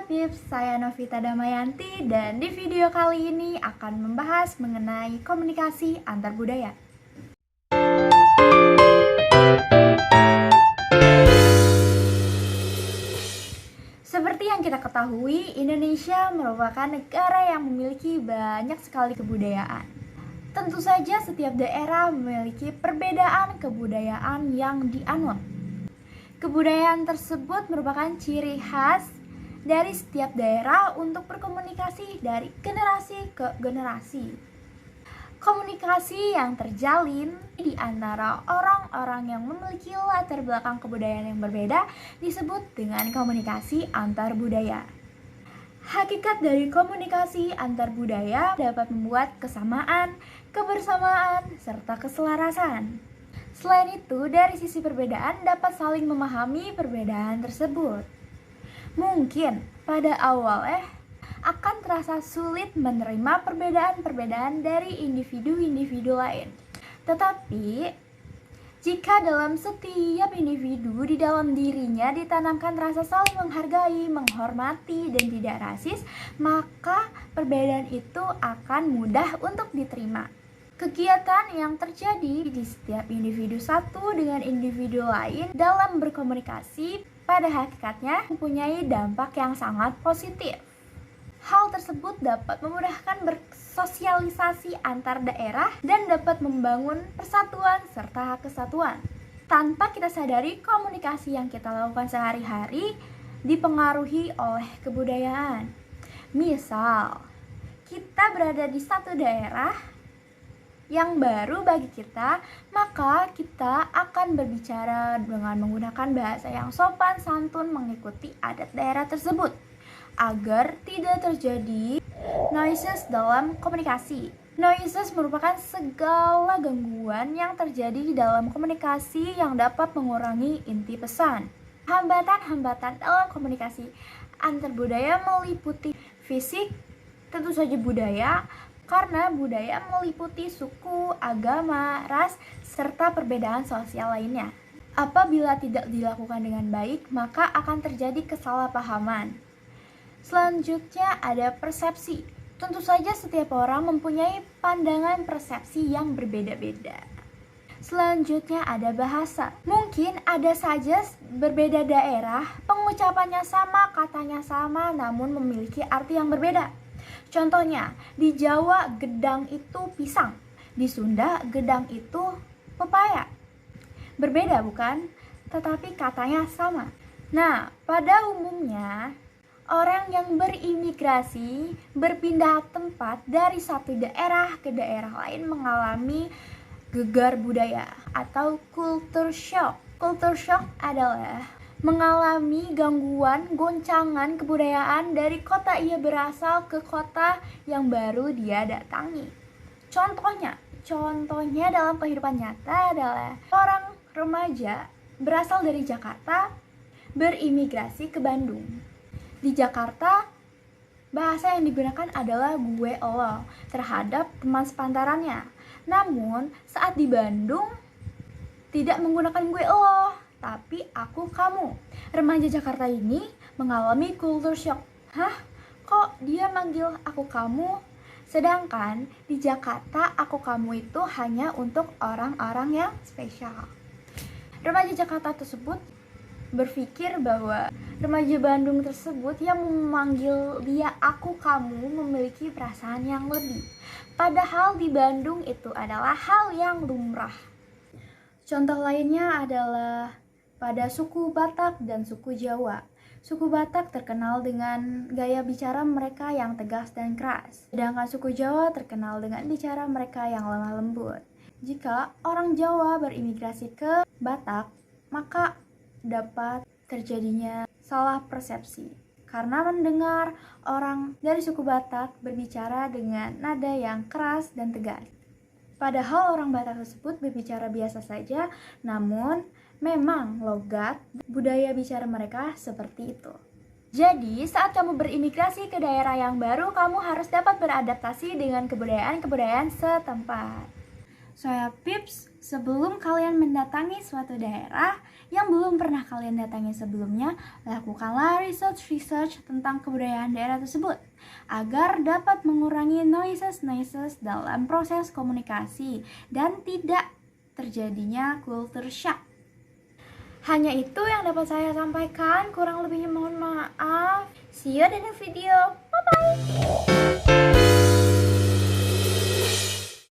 Pips, saya Novita Damayanti dan di video kali ini akan membahas mengenai komunikasi antar budaya. Seperti yang kita ketahui, Indonesia merupakan negara yang memiliki banyak sekali kebudayaan. Tentu saja setiap daerah memiliki perbedaan kebudayaan yang dianut. Kebudayaan tersebut merupakan ciri khas dari setiap daerah untuk berkomunikasi dari generasi ke generasi. Komunikasi yang terjalin di antara orang-orang yang memiliki latar belakang kebudayaan yang berbeda disebut dengan komunikasi antar budaya. Hakikat dari komunikasi antar budaya dapat membuat kesamaan, kebersamaan, serta keselarasan. Selain itu, dari sisi perbedaan dapat saling memahami perbedaan tersebut. Mungkin pada awalnya akan terasa sulit menerima perbedaan-perbedaan dari individu-individu lain. Tetapi, jika dalam setiap individu di dalam dirinya ditanamkan rasa saling menghargai, menghormati, dan tidak rasis, maka perbedaan itu akan mudah untuk diterima. Kegiatan yang terjadi di setiap individu satu dengan individu lain dalam berkomunikasi pada hakikatnya mempunyai dampak yang sangat positif. Hal tersebut dapat memudahkan bersosialisasi antar daerah dan dapat membangun persatuan serta kesatuan. Tanpa kita sadari, komunikasi yang kita lakukan sehari-hari dipengaruhi oleh kebudayaan. Misal, kita berada di satu daerah yang baru bagi kita, maka kita akan berbicara dengan menggunakan bahasa yang sopan santun mengikuti adat daerah tersebut agar tidak terjadi noises dalam komunikasi. Noises merupakan segala gangguan yang terjadi di dalam komunikasi yang dapat mengurangi inti pesan. Hambatan-hambatan dalam komunikasi antar budaya meliputi fisik, tentu saja budaya, karena budaya meliputi suku, agama, ras, serta perbedaan sosial lainnya. Apabila tidak dilakukan dengan baik, maka akan terjadi kesalahpahaman. Selanjutnya ada persepsi. Tentu saja setiap orang mempunyai pandangan persepsi yang berbeda-beda. Selanjutnya ada bahasa. Mungkin ada saja berbeda daerah, pengucapannya sama, katanya sama, namun memiliki arti yang berbeda. Contohnya, di Jawa gedang itu pisang, di Sunda gedang itu pepaya. Berbeda bukan? Tetapi katanya sama. Nah, pada umumnya orang yang berimigrasi berpindah tempat dari satu daerah ke daerah lain mengalami gegar budaya atau culture shock. Culture shock adalah mengalami gangguan, goncangan kebudayaan dari kota ia berasal ke kota yang baru dia datangi. Contohnya dalam kehidupan nyata adalah orang remaja berasal dari Jakarta berimigrasi ke Bandung. Di Jakarta, bahasa yang digunakan adalah gue lo terhadap teman sepantarannya. Namun, saat di Bandung tidak menggunakan gue lo, tapi aku kamu. Remaja Jakarta ini mengalami culture shock. Hah? Kok dia manggil aku kamu? Sedangkan di Jakarta aku kamu itu hanya untuk orang-orang yang spesial. Remaja Jakarta tersebut berpikir bahwa remaja Bandung tersebut yang memanggil dia aku kamu memiliki perasaan yang lebih. Padahal di Bandung itu adalah hal yang lumrah. Contoh lainnya adalah pada suku Batak dan suku Jawa. Suku Batak terkenal dengan gaya bicara mereka yang tegas dan keras, sedangkan suku Jawa terkenal dengan bicara mereka yang lemah lembut. Jika orang Jawa berimigrasi ke Batak, maka dapat terjadinya salah persepsi karena mendengar orang dari suku Batak berbicara dengan nada yang keras dan tegas. Padahal orang Batak tersebut berbicara biasa saja, namun memang logat budaya bicara mereka seperti itu. Jadi, saat kamu berimigrasi ke daerah yang baru, kamu harus dapat beradaptasi dengan kebudayaan-kebudayaan setempat. Saya Pips, Sebelum kalian mendatangi suatu daerah yang belum pernah kalian datangi sebelumnya, lakukanlah research tentang kebudayaan daerah tersebut agar dapat mengurangi noises dalam proses komunikasi dan tidak terjadinya culture shock. Hanya itu yang dapat saya sampaikan, kurang lebihnya mohon maaf. See you di next video. Bye bye.